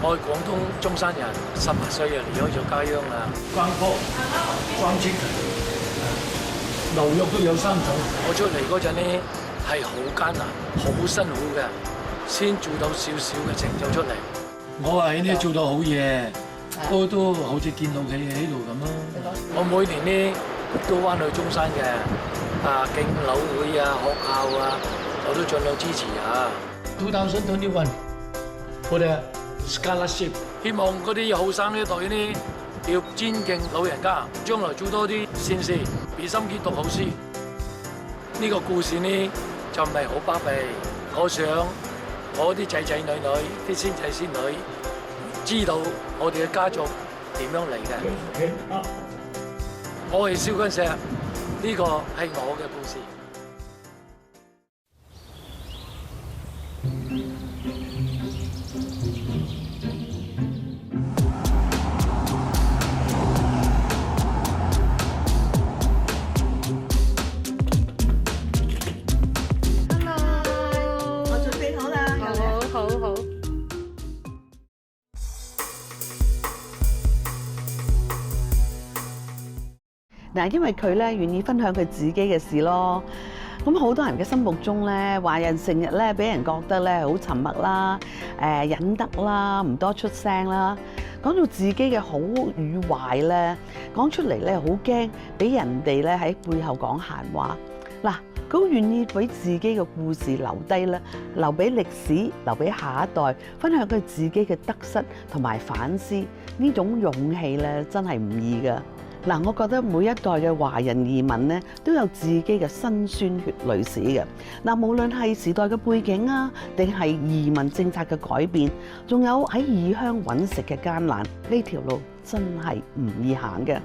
我係廣東中山人，18歲就離開咗家鄉啦。關坡、關節牛肉都有3種。我出嚟嗰陣呢係好艱難、好辛苦嘅，先做到少少嘅成就出嚟。我喺呢做到好嘢，都好似見到佢喺度咁咯。我每年呢都翻去中山嘅敬老會啊、學校啊，我都盡量支持啊。2021，我哋 scholarship， 希望嗰啲後生呢代呢要尊敬老人家，將來做多啲善事，俾心機讀好書。呢個故事呢就唔係好巴閉，我想我啲仔仔女女、啲孫仔孫女知道我哋嘅家族點樣嚟嘅。我係蕭君石，呢個係我嘅故事。嗱，因為佢咧願意分享佢自己嘅事咯。咁好多人嘅心目中咧，華人成日咧俾人覺得咧好沉默啦、忍得啦、唔多出聲啦。講到自己嘅好與壞咧，講出嚟咧好驚俾人哋咧喺背後講閒話。嗱，佢好願意俾自己嘅故事留低啦，留俾歷史，留俾下一代，分享佢自己嘅得失同埋反思。呢種勇氣咧真係唔易㗎。嗱，我覺得每一代嘅華人移民咧，都有自己嘅辛酸血淚史嘅。嗱，無論係時代嘅背景啊，定係移民政策嘅改變，仲有喺異鄉揾食嘅艱難，呢條路真係唔易行嘅。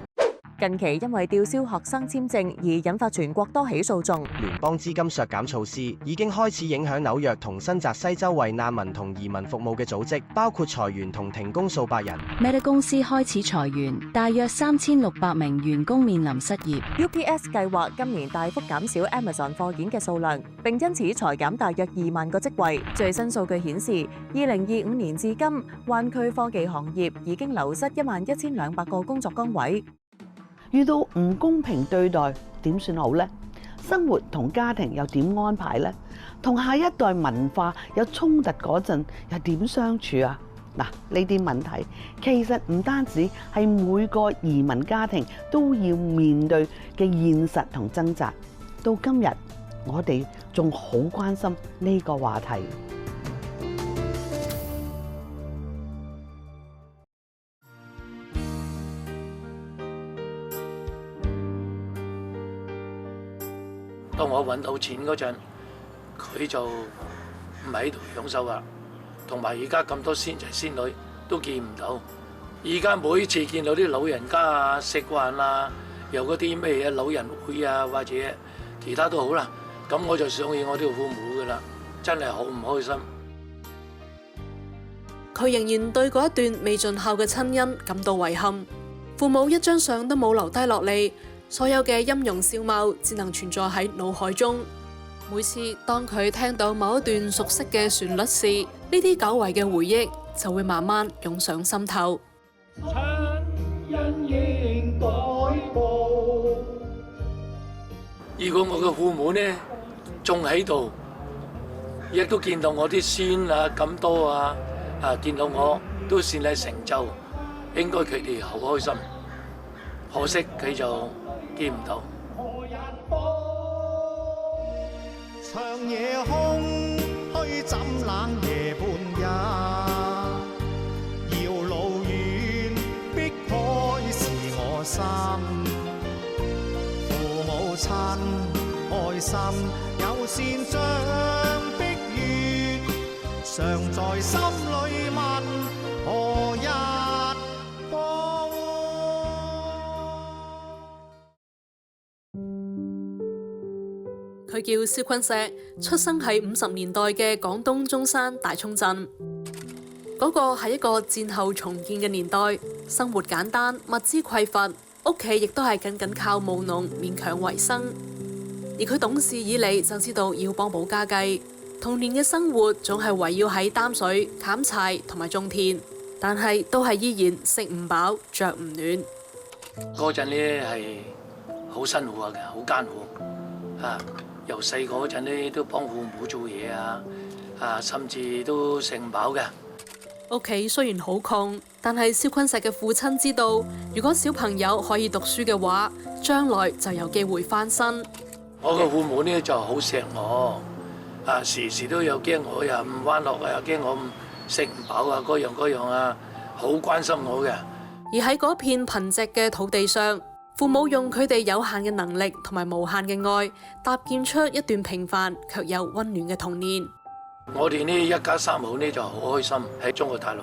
近期因為吊銷學生簽證而引發全國多起訴訟，聯邦資金削減措施已經開始影響紐約同新澤西州為難民同移民服務嘅組織，包括裁員同停工數百人。Meta 公司開始裁員，大約3600名員工面臨失業。UPS 計劃今年大幅減少 Amazon 貨件嘅數量，並因此裁減大約2萬個職位。最新數據顯示，2025年至今，灣區科技行業已經流失11200個工作崗位。遇到唔公平對待點算好呢？生活同家庭又點安排呢？同下一代文化有衝突嗰陣又點相處啊？嗱，呢啲問題其實唔單止係每個移民家庭都要面對嘅現實同掙扎。到今日，我哋仲好關心呢個話題。當我揾到錢嗰陣，佢就唔喺度享受啦。同埋而家咁多孫仔孫女都見唔到。而家每次見到啲老人家啊、食飯啊，有嗰啲咩嘢老人會啊，或者其他都好啦，咁我就想起我啲父母噶啦，真係好唔開心。佢仍然對嗰一段未盡孝嘅親恩感到遺憾，父母一張相都冇留低落嚟。所有嘅音容笑貌只能存在喺腦海中。每次當佢聽到某一段熟悉嘅旋律時，呢啲久違嘅回憶就會慢慢湧上心頭。如果我嘅父母呢仲喺度，亦都見到我啲孫啊咁多啊，見到我都算係成就，應該佢哋好開心。可惜佢就見唔到。長夜空虛怎冷夜半日，遙路遠逼開是我心，父母親愛心有善像碧月，常在心裏問何日報。佢叫蕭坤石，出生喺50年代嘅廣東中山大涌鎮。嗰個係一個戰後重建嘅年代，生活簡單，物資匱乏，屋企亦都係緊靠務農勉強維生。而佢懂事以嚟就知道要幫補家計，童年嘅生活總係圍繞喺擔水、砍柴同埋種田。但係都係依然食唔飽、着唔暖。嗰陣咧係好辛苦嘅，好艱苦啊！由細個嗰陣咧都幫父母做嘢啊，甚至都食唔飽嘅。屋企雖然好窮，但係蕭坤石嘅父親知道，如果小朋友可以讀書嘅話，將來就有機會翻身。我嘅父母咧就好錫我，時時都有驚我又唔翻學啊，又驚我食唔飽啊，嗰樣啊，好關心我嘅。而喺嗰片貧瘠嘅土地上，父母用佢哋有限嘅能力同埋無限嘅愛，搭建出一段平凡卻又溫暖嘅童年。我哋呢一家三口呢就好開心喺中國大陸。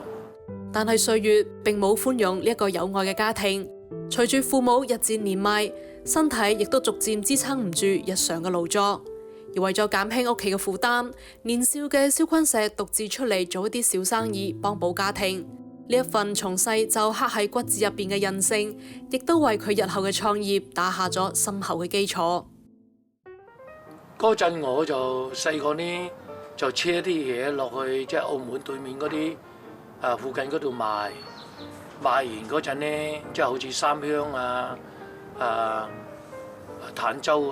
但係歲月並冇寬容呢一個有愛嘅家庭，隨住父母日漸年邁，身體亦都逐漸支撐唔住日常嘅勞作。而為咗減輕屋企嘅負擔，年少嘅蕭坤石獨自出嚟做一啲小生意，幫補家庭。呢一份從細就刻喺骨子入邊嘅韌性，亦都為佢日後嘅創業打下咗深厚嘅基礎。嗰陣我就細個呢，就車啲嘢落去即係澳門對面嗰啲附近嗰度賣，賣完嗰陣呢，即係好似三香坦洲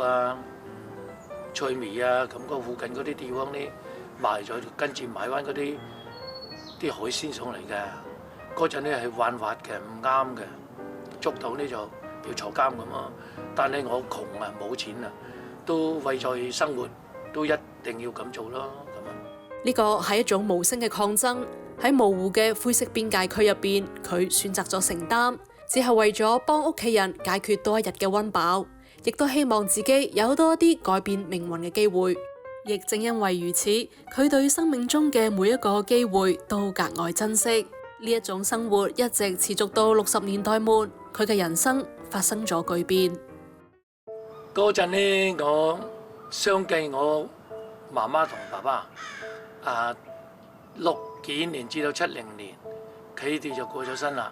翠微咁嗰附近嗰啲地方呢，賣咗，跟住買翻嗰啲海鮮上嚟嘅。嗰陣咧係犯法嘅，唔啱嘅，捉到呢就要坐監咁啊！但係我窮啊，冇錢啊，都為咗生活，都一定要咁做咯。咁啊，呢個係一種無聲嘅抗爭，喺模糊嘅灰色邊界區入邊，佢選擇咗承擔，只係為咗幫屋企人解決多一日嘅溫飽，亦都希望自己有多一啲改變命運嘅機會。亦正因為如此，佢對生命中嘅每一個機會都格外珍惜。呢一種生活一直持續到60年代末，佢嘅人生發生咗巨變。嗰陣呢，我相繼我媽媽同爸爸60幾年至到70年，佢哋就過咗身啦。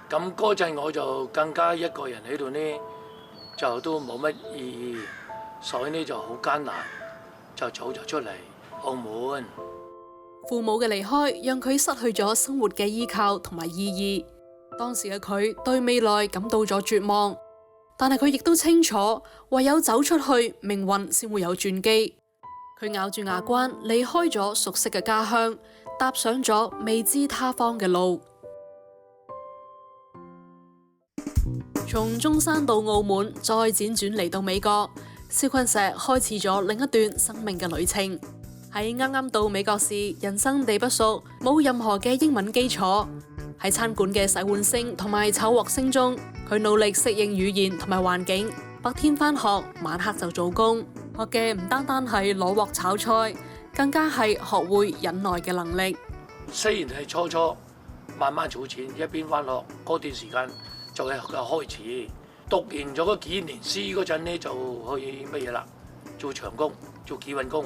咁嗰陣我就更加一個人喺度呢，就都冇乜意義，所以呢就好艱難，就早就出嚟澳門。父母嘅離開讓佢失去咗生活嘅依靠同埋意義。當時嘅佢對未來感到咗絕望，但係佢亦都清楚，唯有走出去，命運先會有轉機。佢咬住牙關離開咗熟悉嘅家鄉，踏上咗未知他方嘅路。從中山到澳門，再輾轉嚟到美國，蕭坤石開始咗另一段生命嘅旅程。喺啱啱到美國時，人生地不熟，冇任何嘅英文基礎。喺餐館嘅洗碗聲同埋炒鑊聲中，佢努力適應語言同埋環境。白天返學，晚黑就做工。學嘅唔單單係攞鑊炒菜，更加係學會忍耐嘅能力。雖然係初慢慢儲錢，一邊返學嗰段時間就係開始。讀完咗嗰幾年書嗰陣呢，就去乜嘢啦？做長工，做幾份工。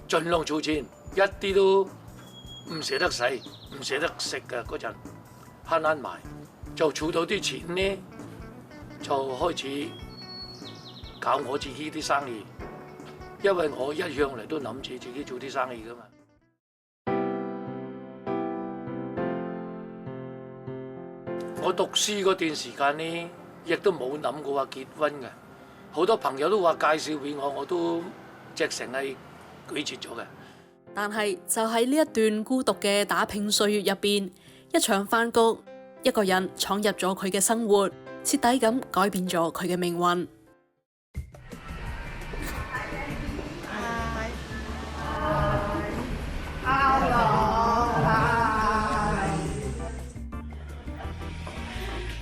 盡量儲錢，一啲都唔捨得使，唔捨得食嘅嗰陣，慳埋，就儲到啲錢呢，就開始搞我自己啲生意。因為我一向嚟都諗住自己做啲生意噶嘛。我讀書嗰段時間呢，亦都冇諗過話結婚嘅，好多朋友都話介紹俾我，我都隻成係拒絕咗嘅。但係就喺呢一段孤獨嘅打拼歲月入邊，一場飯局，一個人闖入咗佢嘅生活，徹底咁改變咗佢嘅命運。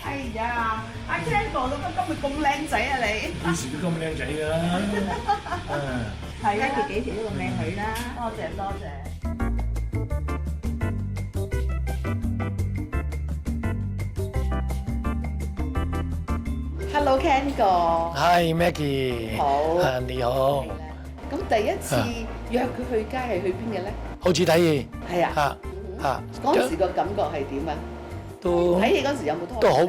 哎呀，阿 Ken 哥，今日咁靚仔啊你！幾時都咁靚仔㗎啦。係啊，佢幾時都咁靚女啦。多謝多謝。Hello Ken 哥。Hi Maggie。好。你好。咁第一次約佢去街係去邊嘅咧？好似睇戲。係啊。嗰陣時個感覺係點啊？都睇戲嗰時有冇拖？都好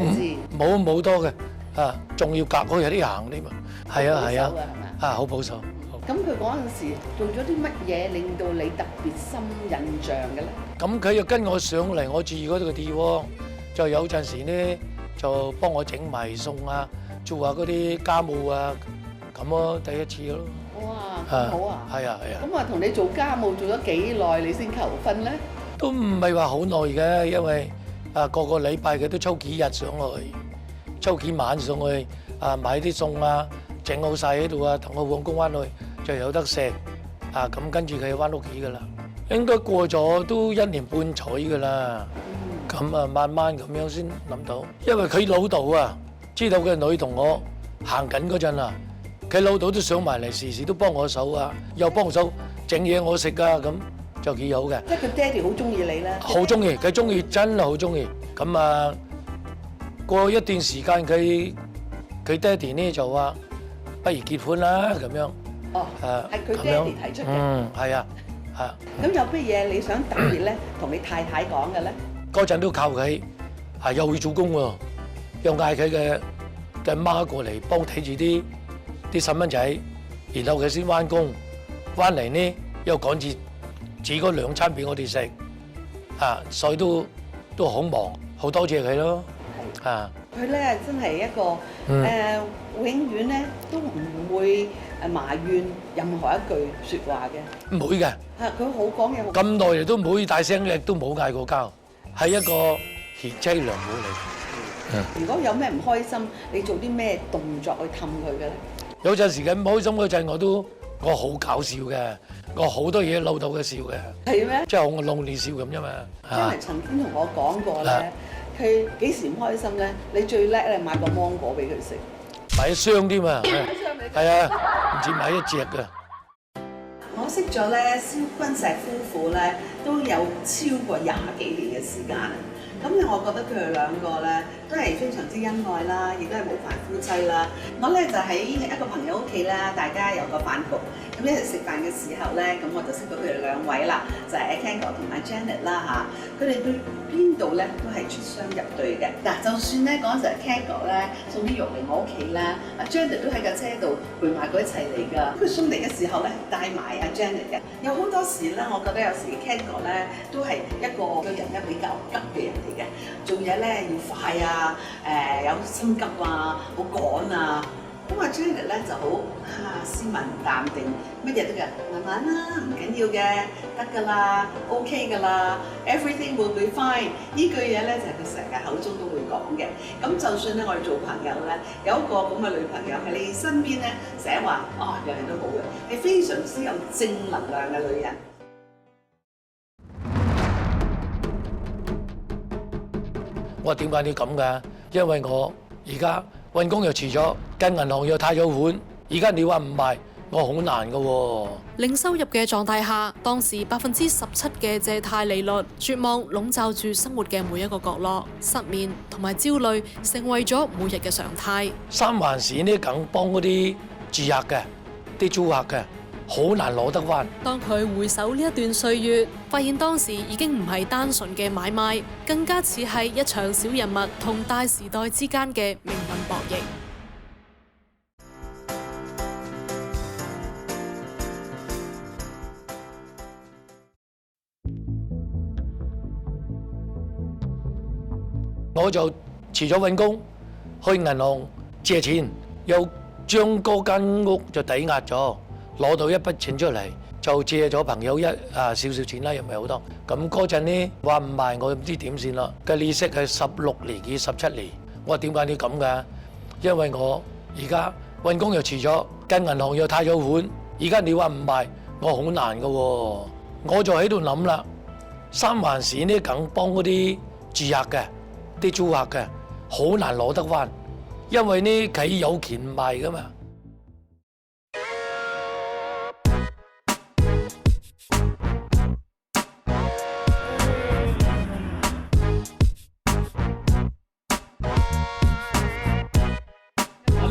冇多嘅，仲要隔開有啲行添嘛。係啊係啊，好保守。咁佢嗰陣時做咗啲乜嘢令到你特別深印象嘅咧？咁佢又跟我上嚟我住嗰度嘅地方，就有陣時咧就幫我整埋餸啊，做下嗰啲家務啊，咁咯，第一次咯。哇，咁好啊！係啊係啊。咁啊，同你做家務做咗幾耐你先求婚咧？都唔係話好耐嘅，因為個個禮拜佢都抽幾日上去，抽幾晚上去買啲餸啊，整好晒喺度啊，等我放工翻去就有得食咁跟住佢翻屋企噶啦。應該過咗都1年半載噶啦，咁慢慢咁樣先諗到，因為佢老豆知道佢女同我行緊嗰陣佢老豆都上埋嚟，時時都幫我手又幫手整嘢我食咁就幾好嘅。即係佢爹哋好中意你咧？好中意，佢中意真係好中意。咁過一段時間佢爹哋呢就話不如結婚啦咁樣。哦，係佢爹哋提出嘅。係啊。咁有乜嘢你想特別咧同你太太講嘅咧？嗰陣都靠佢，又會做工喎，又嗌佢嘅媽過嚟幫睇住啲細蚊仔，然後佢先翻工，翻嚟呢又趕住煮嗰2餐俾我哋食，所以都好忙，好多謝佢咯。佢咧真係一個永遠咧都唔會埋怨任何一句説話嘅。唔會嘅。佢好講嘢。咁耐嚟都唔會大聲嘅，都冇嗌過交，係一個賢妻良母嚟。如果有咩唔開心，你做啲咩動作去氹佢嘅咧？有陣時佢唔開心嗰陣，我好搞笑嘅，我好多嘢嬲到佢笑嘅。係咩？即係我弄你笑咁啫嘛。真係曾經同我講過咧，佢幾時唔開心咧？你最叻咧買個芒果俾佢食，買一箱添嘛。係啊，唔止買一隻㗎。我識咗咧蕭君石夫婦咧，都有超過20幾年嘅時間啦。咁我覺得佢哋兩個咧都係非常之恩愛啦，亦都係模範夫妻啦。我咧就喺一個朋友屋企啦，大家有個飯局，咁一齊食飯嘅時候咧，咁我就識到佢哋2位啦，就係 Ken 哥同埋 Janet 啦嚇。佢哋對邊度咧都係出雙入對嘅。嗱，就算咧嗰陣時 Ken 哥咧送啲肉嚟我屋企啦，阿 Janet 都喺架車度陪埋佢一齊嚟㗎。佢送嚟嘅時候咧帶埋阿 Janet 嘅。有好多時咧，我覺得有時 Ken 哥咧都係一個人咧比較急嘅人嚟嘅，做嘢咧要快有心急好趕咁阿 Janet 咧就好斯文淡定，乜嘢都嘅，慢慢啦，唔緊要嘅，得㗎啦 ，OK 㗎啦 ，everything will be fine。呢句嘢咧就係佢成日口中都會講嘅。咁就算咧我哋做朋友咧，有一個咁嘅女朋友喺你身邊咧，成日話樣樣都好嘅，係非常之有正能量嘅女人。我話點解你咁㗎？因為我而家揾工又遲咗，跟銀行又貸咗款，而家你話唔賣，我好難㗎喎。零收入嘅狀態下，當時17%嘅借貸利率，絕望籠罩住生活嘅每一個角落，失眠同埋焦慮成為咗每日嘅常態。3環線呢，梗幫嗰啲住客嘅、啲租客嘅，好難攞得翻。當佢回首呢一段歲月，發現當時已經唔係單純嘅買賣，更加似係一場小人物同大時代之間嘅命運博弈。我就辭咗揾工，去銀行借錢，又將嗰間屋就抵押咗，攞到一筆錢出嚟，就借咗朋友少少錢啦，又唔係好多。咁嗰陣呢話唔賣，我唔知點算啦。嘅利息係16年至17年。我話點解你咁㗎？因為我而家揾工又辭咗，跟銀行又貸咗款，而家你話唔賣，我好難㗎喎。我就喺度諗啦，3環線呢梗幫嗰啲住客嘅、啲租客嘅，好難攞得翻，因為呢佢有權賣㗎嘛。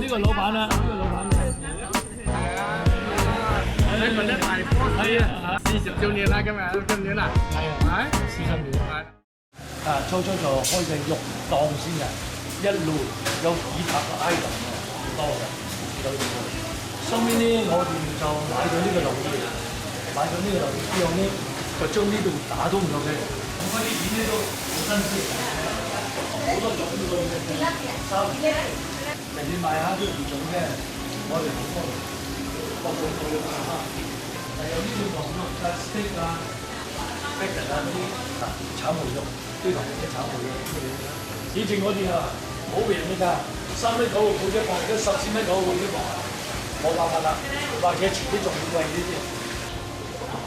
呢個老闆啦，呢個老闆。你問一大波係啊，40周年啦，今年啦，係啊，40年係。初初就開隻肉檔先嘅，一路有幾百個 item 嘅，好多嘅，收尾呢，我哋就買咗呢個爐嘢，買咗呢個爐嘢之後呢，就將呢度打通咗佢。咁嗰啲片呢都好新鮮，好多種呢個收人哋賣下啲魚種嘅，我哋好多各種各樣嘅蝦，但有呢啲黃肉啊、steak 啊、bacon 啊嗰啲炒梅肉，啲同嘅炒梅肉咁樣。以前我哋啊好平嘅㗎，3.9個半一磅，而家14.9個半一磅，冇辦法啦，或者遲啲仲會貴啲啲。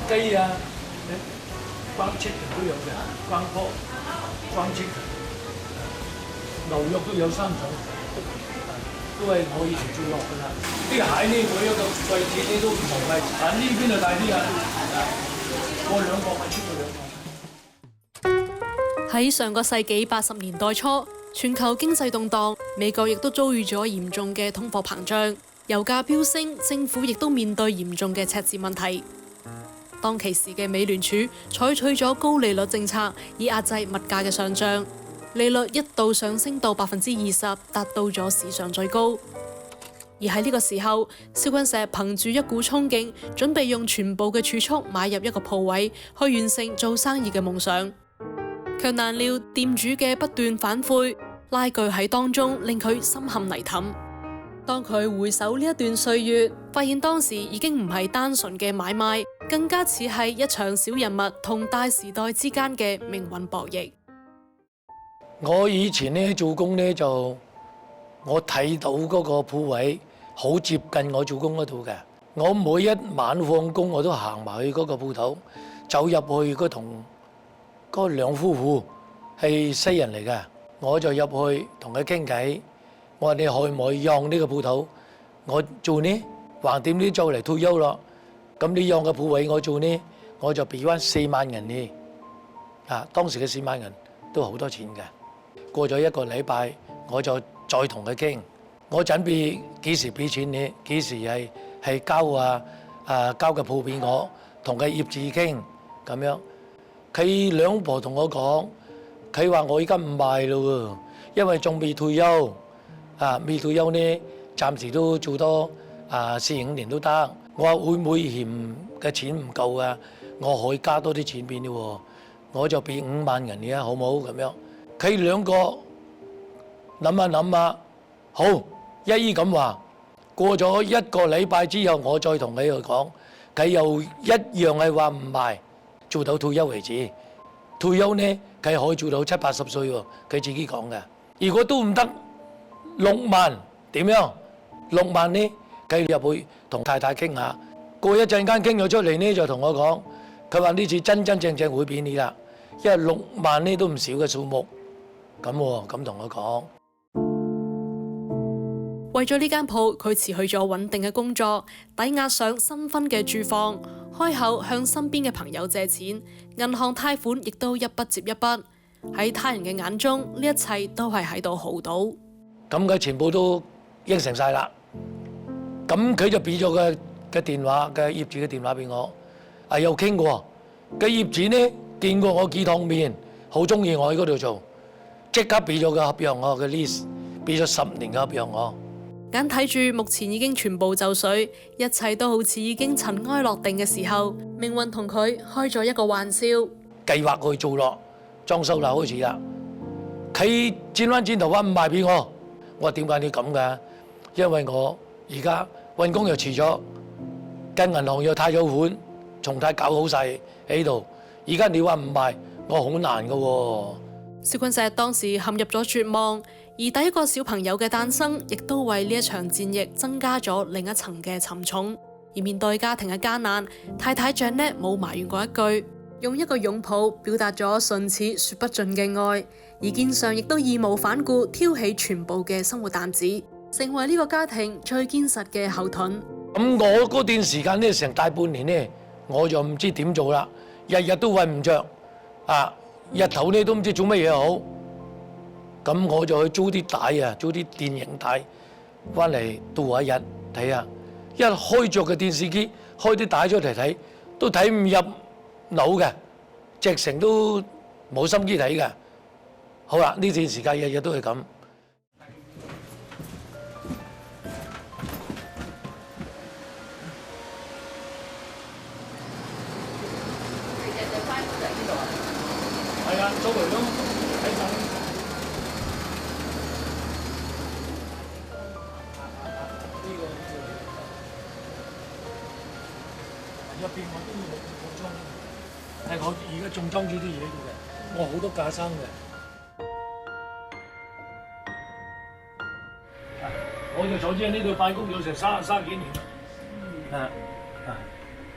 雞啊，關切都有嘅，關坡、關切，牛肉都有3種。都係我以前做落㗎啦，啲蟹呢，每一個季節呢都唔同嘅，但呢邊就大啲啊，過2個咪出過2個。喺上個世紀80年代初，全球經濟動盪，美國亦都遭遇咗嚴重嘅通貨膨脹，油價飆升，政府亦都面對嚴重嘅赤字問題。當其時嘅美聯儲採取咗高利率政策，以壓制物價嘅上漲。利率一度上升到20%，達到咗史上最高。而喺呢個時候，蕭君石憑住一股衝勁，準備用全部嘅儲蓄買入一個鋪位，去完成做生意嘅夢想。卻難料店主嘅不斷反悔，拉鋸喺當中令佢深陷泥凼。當佢回首呢一段歲月，發現當時已經唔係單純嘅買賣，更加似係一場小人物同大時代之間嘅命運博弈。我以前呢做工呢，就我睇到嗰個鋪位好接近我做工嗰度嘅，我每一晚放工我都行埋去嗰個鋪頭，走入去嗰同嗰兩夫婦係西人嚟嘅，我就入去同佢傾偈，我話你可唔可以讓呢個鋪頭我做呢？橫掂呢就嚟退休咯，咁你讓個鋪位我做呢，我就俾翻4萬銀你。當時嘅4萬銀都好多錢嘅。過咗1個禮拜，我就再同佢傾，我準備幾時俾錢你，幾時係交個鋪俾我，同佢業主傾咁樣。佢兩婆同我講，佢話我而家唔賣咯，因為仲未退休，未退休呢，暫時都做多4-5年都得。我話會唔會嫌嘅錢唔夠啊？我可以加多啲錢俾你喎，我就俾5萬銀你啊，好唔好咁樣？佢兩個諗下諗下，好一於咁話。過咗1個禮拜之後，我再同佢去講，佢又一樣係話唔賣，做到退休為止。退休呢，佢可以做到70-80歲喎，佢自己講嘅。如果都唔得，6萬點樣？6萬呢，佢入去同太太傾下。過一陣間傾咗出嚟呢，就同我講，佢話呢次真正會俾你啦，因為6萬呢都唔少嘅數目。咁同我講，為咗呢間鋪，佢辭去咗穩定嘅工作，抵押上新婚嘅住房，開口向身邊嘅朋友借錢，銀行貸款亦都一筆接一筆。喺他人嘅眼中，呢一切都係喺度豪賭。咁佢全部都應承晒啦。咁佢就俾咗嘅電話嘅業主嘅電話俾我，又傾過。嘅業主呢見過我幾趟面，好中意我喺嗰度做。即刻俾咗個合約我嘅 lease， 俾咗10年嘅合約我。眼睇住目前已經全部就緒，一切都好似已經塵埃落定嘅時候，命運同佢開咗一個玩笑。計劃去做咯，裝修啦開始啦。佢轉翻轉頭話唔賣俾我，我話點解你咁㗎？因為我而家運工又遲咗，跟銀行又貸咗款，重貸搞好晒喺度。而家你話唔賣，我好難㗎喎。蕭君石當時陷入咗絕望，而第一個小朋友嘅誕生，亦都為呢一場戰役增加咗另一層嘅沉重。而面對家庭嘅艱難，太太Janet冇埋怨過一句，用一個擁抱表達咗唇齒說不盡嘅愛，而肩上亦都義無反顧挑起全部嘅生活擔子，成為呢個家庭最堅實嘅後盾。咁我嗰段時間呢，成大半年呢，我就唔知點做啦，日日都瞓唔着日頭呢都唔知做乜嘢好，咁我就去租啲帶租啲電影帶翻嚟度下日睇下。一開着嘅電視機，開啲帶出嚟睇，都睇唔入腦嘅，直情都冇心機睇嘅。好啦，呢段時間日日都係咁。啊，周圍都睇晒。入邊我都要補裝，係我而家仲裝住啲嘢喺度嘅，我好多架生嘅。我就坐喺呢度辦公咗成三幾年啦。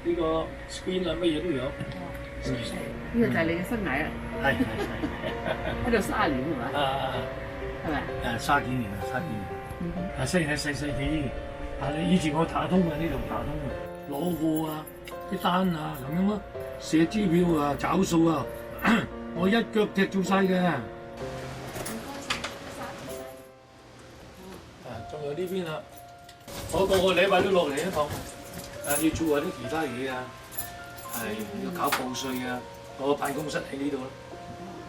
呢個 screen 啊，乜嘢都有。呢個就係你嘅生涯啊！係喺度30年係嘛？係咪？30幾年啦，30幾年。細啲。以前我打通嘅，呢度打通嘅，攞貨啊，啲單啊咁樣咯，寫支票啊，找數啊，我一腳踢做晒嘅。仲有呢邊啊，我個禮拜都落嚟一趟，要做下啲其他嘢啊，要搞報稅啊，我辦公室喺呢度咯。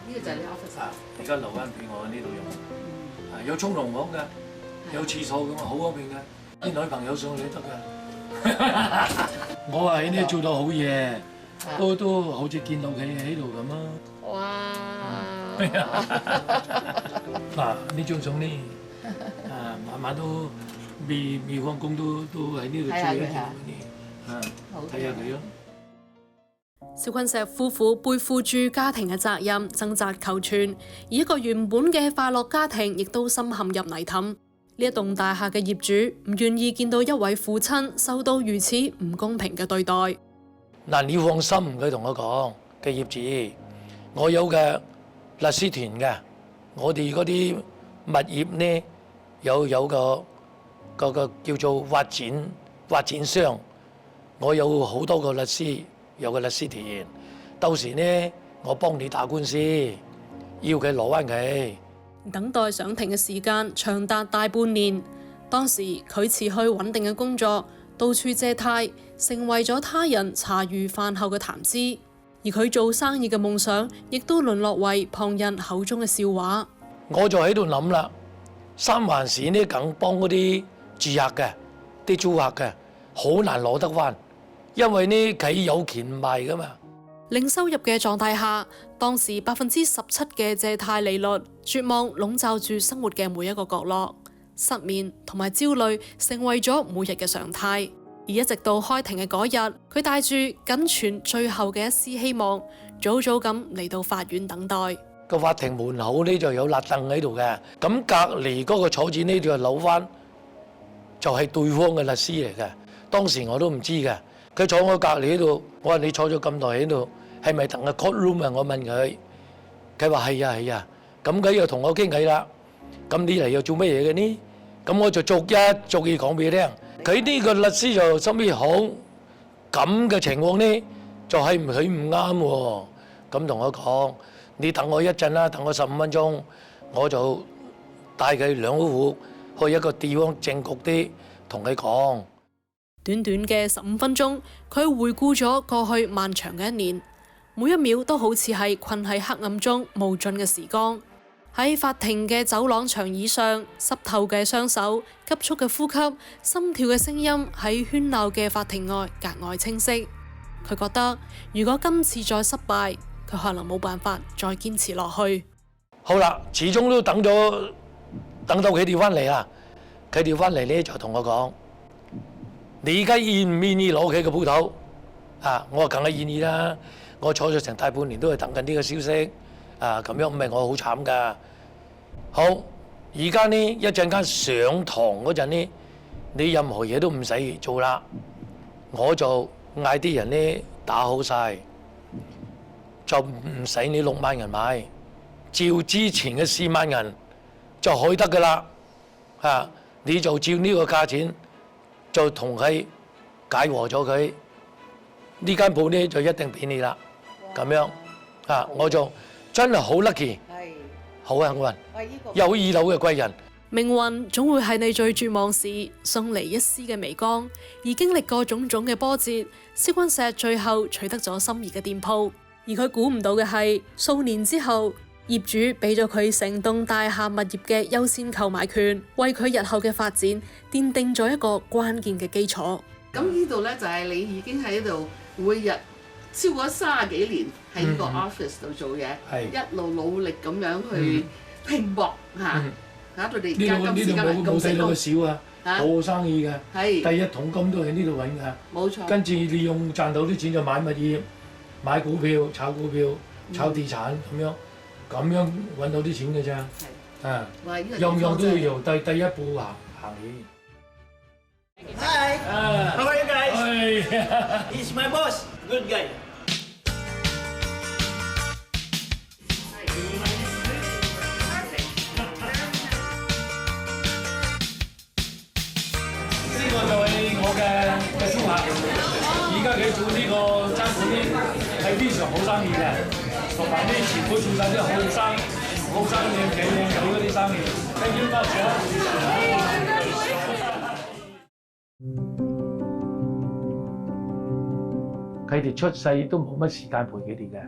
呢個就係你 office 啊！而家留翻俾我呢度用，有沖涼房㗎，有廁所咁啊，好方便㗎。啲女朋友上嚟得㗎。我話喺呢度做到好嘢，都好似見到佢喺度咁啊！哇！嗱，呢張相呢，晚晚都未放工都喺呢度住一住嗰啲，睇下佢咯。蕭坤石夫婦背負住家庭嘅責任，掙扎求存，而一個原本嘅快樂家庭亦都深陷入泥凼。呢一棟大廈嘅業主唔願意見到一位父親受到如此唔公平嘅對待。嗱，你放心，佢同我講嘅業主，我有嘅律師團嘅，我哋嗰啲物業呢有個叫做發展商，我有好多個律師，有個律師團，到時呢我幫你打官司，要佢攞翻佢。等待上庭嘅時間長達大半年，當時佢辭去穩定嘅工作，到處借貸，成為咗他人茶餘飯後嘅談資。而佢做生意嘅夢想，亦都淪落為旁人口中嘅笑話。我就喺度諗啦，三環市呢梗幫嗰啲住客嘅、啲租客嘅，好難攞得翻，因為呢佢有權賣噶嘛。零收入嘅狀態下，當時17%嘅借貸利率，絕望籠罩住生活嘅每一個角落，失眠同埋焦慮成為咗每日嘅常態。而一直到開庭嘅嗰日，佢帶住僅存最後嘅一絲希望，早早咁嚟到法院等待。個法庭門口呢就有立凳喺度嘅，咁隔離嗰個坐住呢就扭翻，就係對方嘅律師嚟嘅。當時我都唔知嘅。佢坐我隔離喺度，我話你坐咗咁耐喺度，係咪等個 court room 啊？我問佢，佢話係啊，咁佢又同我傾偈啦。咁你嚟又做乜嘢嘅呢？咁我就逐一講俾佢聽。佢呢個律師就心尾好，咁嘅情況呢，就係佢唔啱喎。咁同我講，你等我一陣啦，等我15分鐘，我就帶佢兩夫婦去一個地方正局啲，同佢講。短短嘅15分鐘，佢回顧咗過去漫長嘅一年，每一秒都好似係困喺黑暗中無盡嘅時光。喺法庭嘅走廊長椅上，濕透嘅雙手，急速嘅呼吸，心跳嘅聲音喺喧鬧嘅法庭外格外清晰。佢覺得如果今次再失敗，佢可能冇辦法再堅持落去。好啦，始終都等到佢哋翻嚟啦。佢哋翻嚟呢就同我講。你而家願唔願意攞佢個鋪頭？我話梗係願意啦！我坐咗成大半年都係等緊呢個消息，咁樣唔係我好慘噶。好，而家呢一陣間上堂嗰陣呢，你任何嘢都唔使做啦，我就嗌啲人呢打好晒，就唔使你6萬人買，照之前嘅4萬人就可以得噶啦。你就照呢個價錢。就同佢解和咗佢，呢間鋪呢就一定俾你啦。咁樣我就真係好 lucky，好幸運，有2樓嘅貴人。命運總會喺你最絕望時送嚟一絲嘅微光，而經歷過種種嘅波折，蕭坤石最後取得咗心儀嘅店鋪。而佢估唔到嘅係，數年之後，業主俾咗佢成棟大廈物業嘅優先購買權，為佢日後嘅發展奠定咗一個關鍵嘅基礎。咁呢度呢，就係你已經喺度每日超過30幾年喺呢個 office 度做嘢，一路努力咁樣去拼搏嚇，搞到你而家今時今日咁成功。少啊，好生意嘅，第一桶金都喺呢度揾㗎。冇錯。跟住你用賺到啲錢就買物業、買股票、炒股票、炒地產咁樣揾到啲錢嘅咋。啊，樣樣都要由第一步行起。Hi. How are you guys? He's my boss. Good guy. 呢個就係我嘅租客，而家佢做呢個餐館咧係非常好生意嘅，同埋啲全部做晒啲好生意靚仔嗰啲生意。Thank you，多謝。佢哋出世都冇乜時間陪佢哋嘅，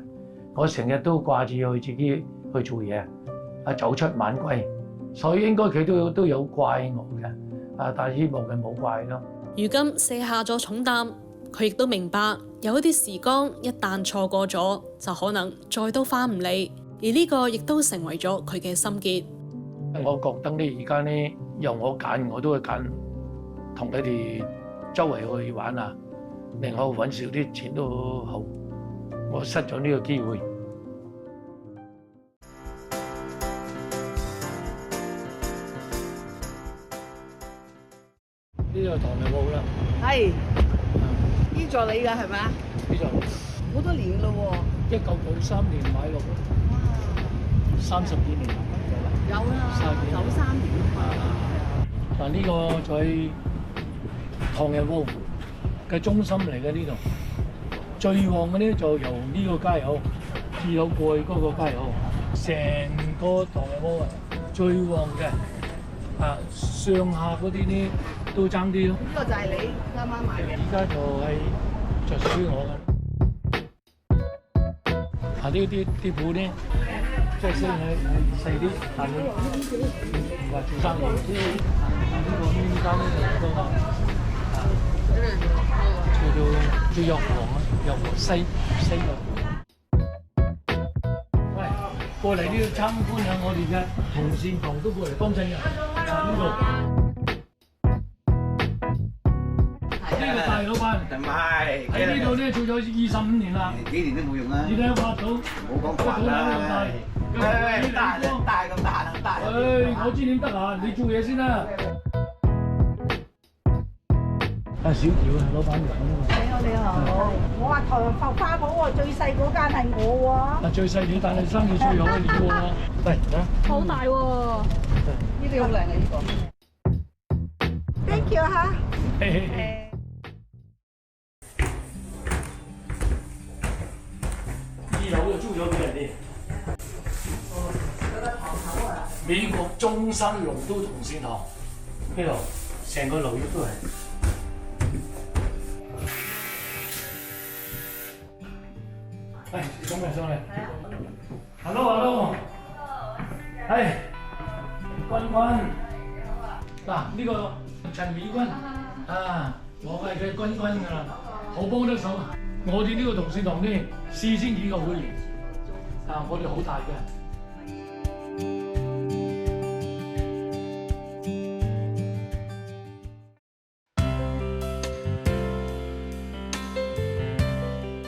我成日都掛住佢自己去做嘢，早出晚歸，所以應該佢都有怪我嘅，但係希望佢冇怪咯。如今卸下咗重擔，佢亦都明白有一啲時光一旦錯過咗，就可能再都翻唔嚟，而呢個亦都成為咗佢嘅心結。我覺得咧，而家咧由我揀，我都會揀同佢哋周圍去玩啊，令我揾少啲錢都好。我失咗呢個機會。呢個糖尿冇啦。係。呢座你㗎係咪啊？呢座好多年咯喎。1993年買落嘅，30幾年。有啦，93年。嗱，呢個就係糖尿病嘅中心嚟嘅呢度，最旺嘅咧就由呢個街口至到過去嗰個街口，成個糖尿病最旺嘅，上下嗰啲咧都爭啲咯。呢個就係你啱啱買嘅。而家就屬於我嘅。啲鋪咧，即係雖然係細啲，但係唔係做生意。呢個邊間咧就好多。叫藥王啊，藥王西藥。喂，過嚟呢度參觀下我哋嘅同善堂都過嚟幫襯嘅。呢個大老闆。唔係。喺呢度咧做咗25年啦。幾年都冇用啦。你睇畫到。冇講慣啦。喂，大咁大啦，大。我知點得閒，你做嘢先啦。小喬啊，老闆娘啊！你好，我話台浮花鋪喎，最細嗰間係我喎。最細你，但係生意最好嘅你喎。嚟啦！好大喎！呢啲好靚嘅呢個。Thank you 嚇。2樓就租咗俾人哋。美國中山龍都同善堂呢度，成個樓宇都係。嚟，上嚟。Hello。係，君。嗱，呢個陳美君我係佢君㗎啦，好幫得手。我哋呢個同善堂呢，4000幾個會員，我哋好大嘅。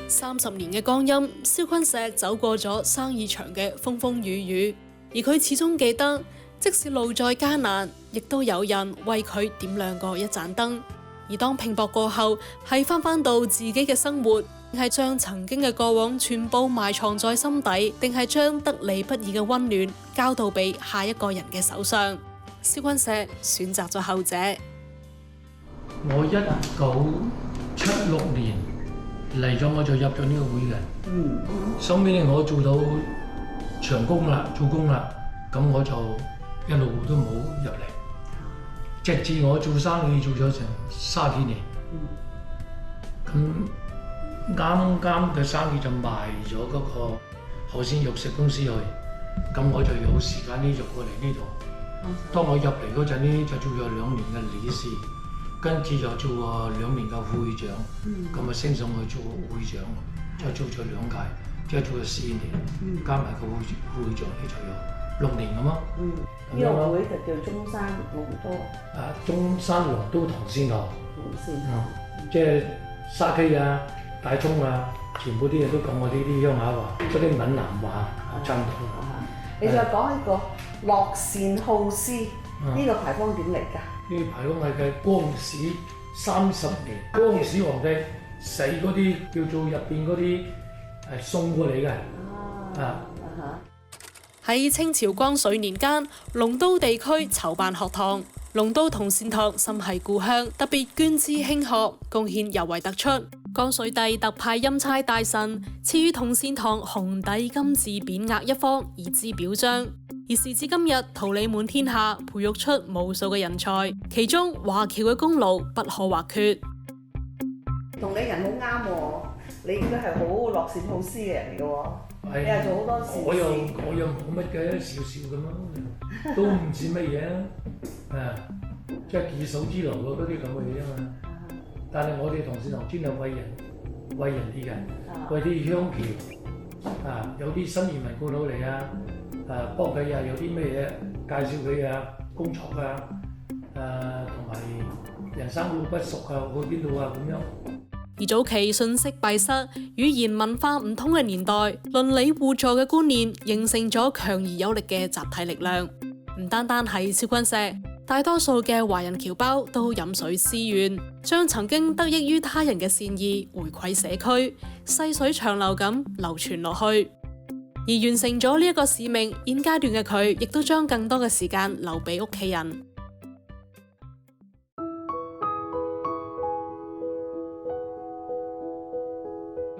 30年嘅光陰，蕭坤石走過咗生意場嘅風風雨雨，而佢始終記得，即使路再艱難，亦都有人為佢點亮過一盞燈。而當拼搏過後，係返到自己嘅生活，定係將曾經嘅過往全部埋藏在心底，定係將得嚟不易嘅溫暖交到俾下一個人嘅手上？蕭坤石選擇咗後者。我1976年嚟咗，我就入咗呢個會嘅。收尾咧，我做到長工啦，做工啦，咁我就一路都冇入嚟，直至我做生意做咗成30幾年。咁啱嘅生意就賣咗嗰個何仙肉食公司去，咁我就有時間呢就過嚟呢度。當我入嚟嗰陣呢，就做咗2年嘅理事。跟住就做2年嘅會長，咁啊升上去做會長。就做咗2屆，即係做咗4年，加埋個會長咧就有6年咁咯。呢個會就叫中山龍都。中山龍都同善堂。同善堂。即係沙溪啊、大涌啊，全部啲嘢都講我呢啲鄉下話，嗰啲閩南話差唔多。你再講一個樂善好施，呢個牌坊點嚟㗎？呢個牌坊係嘅光緒30年，光緒皇帝死嗰啲叫做入邊嗰啲係送過嚟嘅。喺清朝光緒年間，龍都地區籌辦學堂，龍都同善堂心係故鄉，特別捐資興學，貢獻尤為突出。光緒帝特派欽差大臣賜予同善堂紅底金字匾額1方，以資表彰。而時至今日，桃李滿天下，培育出無數嘅人才，其中華僑嘅功勞不可或缺。同你人好啱喎，你應該係好樂善好施嘅人嚟嘅喎。你又做好多事。我又冇乜嘅，少少咁咯，都唔知乜嘢即係舉手之勞嗰啲咁嘅嘢啫嘛。但係我哋同善堂專係為人啲嘅，為啲鄉僑有啲新移民過到嚟幫佢有啲咩嘢介紹佢工作同埋人生路不熟去邊度咁樣。而早期信息閉塞、語言文化唔通嘅年代，鄰里互助嘅觀念形成咗強而有力嘅集體力量。唔單單係蕭君石，大多數嘅華人僑胞都飲水思源，將曾經得益於他人嘅善意回饋社區，細水長流咁流傳落去。而完成咗呢一個使命，現階段嘅佢亦都將更多嘅時間留俾屋企人。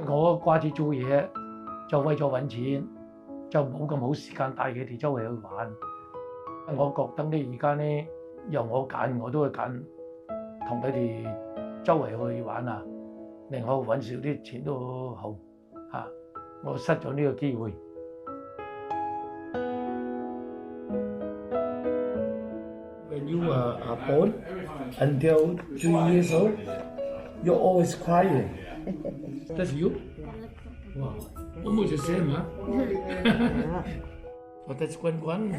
我掛住做嘢，就為咗揾錢，就冇咁好時間帶佢哋周圍去玩。我覺得呢，而家呢，由我揀，我都會揀同佢哋周圍去玩令我揾少啲錢都好我失咗呢個機會。When you are born until 3 years old, you're always crying. That's you? Wow, almost the same, huh? Oh, that's Guan Guan.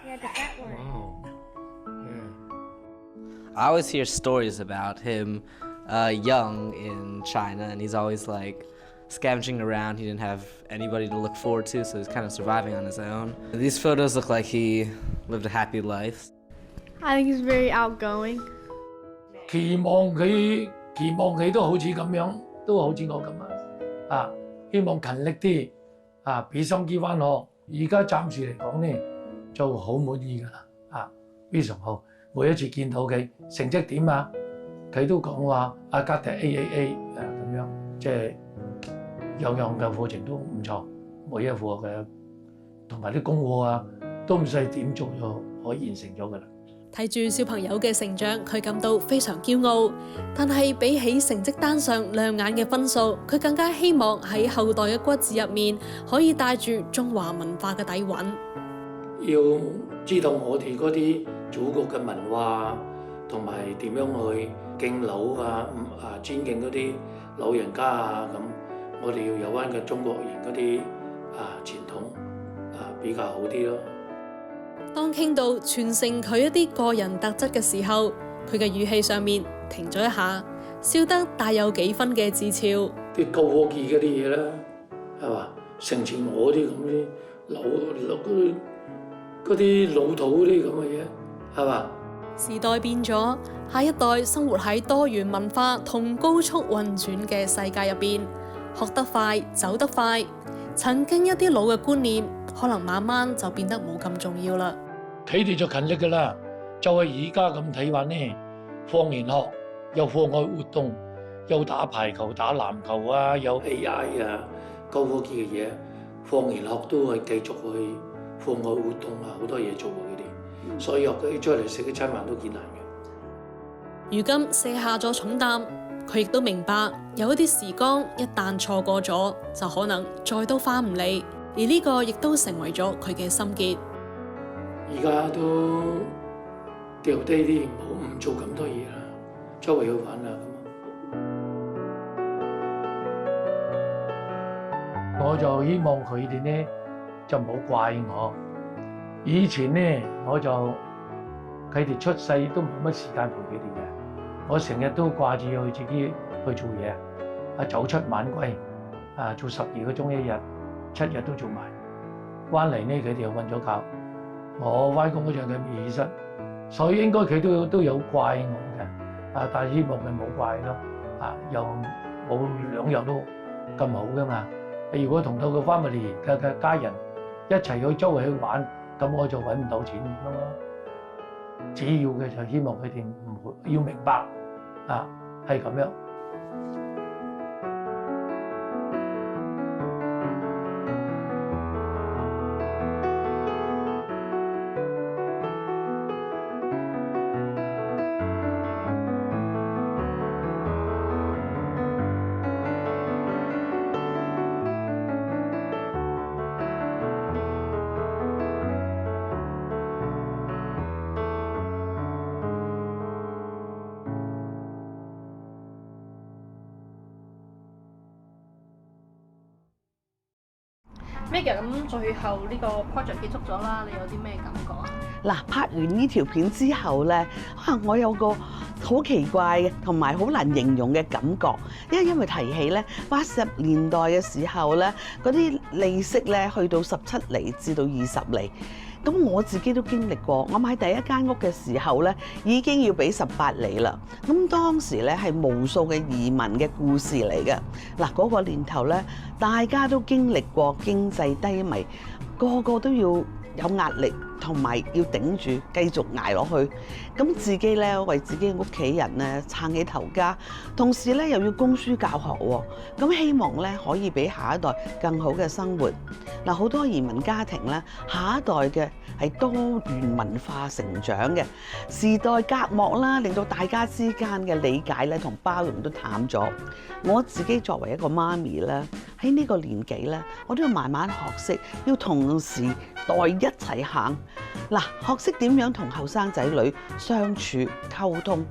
Yeah, that one. Wow. Yeah. I always hear stories about him young in China, and he's always like scavenging around. He didn't have anybody to look forward to, so he's kind of surviving on his own. These photos look like he lived a happy life. I think he's very outgoing. 期望佢都好似咁樣，都好似我咁希望勤力啲俾心機返學。而家暫時嚟講呢，就好滿意㗎啦非常好。每一次見到佢成績點佢都講話家庭 AAA 咁樣，即係樣樣嘅課程都唔錯，每一課嘅同埋啲功課都唔使點做就可以完成咗㗎啦。睇住小朋友嘅成長，佢感到非常驕傲。但係比起成績單上亮眼嘅分數，佢更加希望喺後代嘅骨子入面，可以帶住中華文化嘅底蘊。要知道我哋嗰啲祖國嘅文化，同埋點樣去敬老尊敬嗰啲老人家咁，我哋要有關嘅中國人嗰啲傳統比較好啲咯。當傾到傳承佢一啲個人特質嘅時候，佢嘅語氣上面停咗一下，笑得帶有幾分嘅自嘲。啲高科技嗰啲嘢啦，係嘛？承傳我啲咁啲嗰啲老土嗰啲咁嘅嘢，係嘛？時代變咗，下一代生活喺多元文化同高速運轉嘅世界入邊，學得快，走得快，曾經一啲老嘅觀念，可能慢慢就變得冇咁重要啦。佢哋就勤力㗎啦，就係而家咁睇法呢，放完學有課外活動，有打排球、打籃球有 AI 高科技嘅嘢，放完學都係繼續去課外活動好多嘢做佢哋，所以佢出嚟食啲餐飯都幾難嘅。如今卸下咗重擔，佢亦都明白有一啲時光一旦錯過咗，就可能再都翻唔嚟，而呢個亦都成為咗佢嘅心結。而家都掉低啲，唔做咁多嘢啦，周圍去玩啦咁。我就希望佢哋咧就唔好怪我。以前咧我就佢哋出世都冇乜時間陪佢哋嘅，我成日都掛住佢自己去做嘢，早出晚歸，做12個鐘一日，7日都做埋。關嚟咧佢哋又瞓咗覺，我翻工嗰陣佢未起身，所以應該佢都有怪我嘅，但係希望佢冇怪咯，又冇兩樣都咁好噶嘛。如果同到個 family 嘅家人一齊去周圍去玩，咁我就揾唔到錢咯。主要嘅就希望佢哋唔要明白，係咁樣。Maggie，咁最後呢個 project 結束咗啦，你有啲咩感覺啊？嗱，拍完呢條片之後咧，我有個好奇怪嘅同埋好難形容嘅感覺，因為提起咧80年代嘅時候咧，嗰啲利息咧去到17厘至到20厘。咁我自己都經歷過，我買第一間屋嘅時候咧，已經要俾18厘啦。咁當時咧係無數嘅移民嘅故事嚟嘅。嗱，嗰個年頭咧，大家都經歷過經濟低迷，個個都要有壓力，同埋要頂住繼續捱落去。咁自己咧為自己屋企人咧撐起頭家，同時咧又要供書教學喎。咁希望咧可以俾下一代更好嘅生活。嗱，好多移民家庭咧，下一代嘅係多元文化成長嘅，時代隔膜啦，令到大家之間嘅理解咧同包容都淡咗。我自己作為一個媽咪咧，喺呢個年紀咧，我都要慢慢學識要同時代一齊行。嗱，學識點樣同後生仔女相處溝通。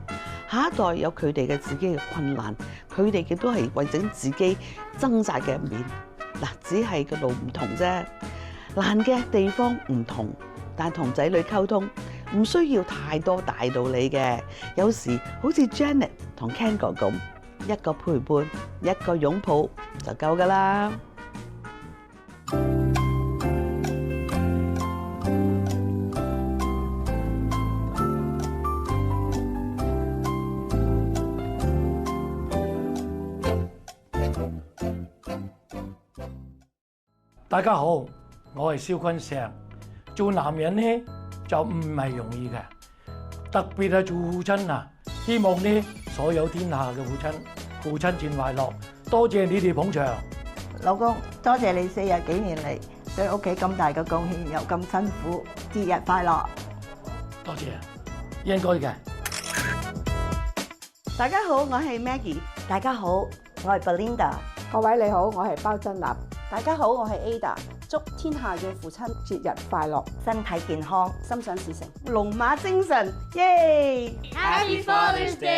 下一代有佢哋嘅自己嘅困難，佢哋亦都係為整自己掙扎嘅一面。嗱，只係個路唔同啫，難嘅地方唔同，但係同仔女溝通唔需要太多大道理嘅，有時好似 Janet 同 Ken 哥咁，一個陪伴，一個擁抱就夠㗎啦。大家好，我係蕭坤石。做男人呢就唔係容易嘅，特別係做父親啊！希望呢所有天下嘅父親節快樂，多謝你哋捧場。老公，多謝你40幾年嚟對屋企咁大嘅貢獻，又咁辛苦，節日快樂！多謝，應該嘅。大家好，我係 Maggie。大家好，我係 Belinda。各位你好，我係包真立。大家好，我係 Ada。祝天下嘅父親節日快樂，身體健康，心想事成，龍馬精神，耶！ Happy Father's Day！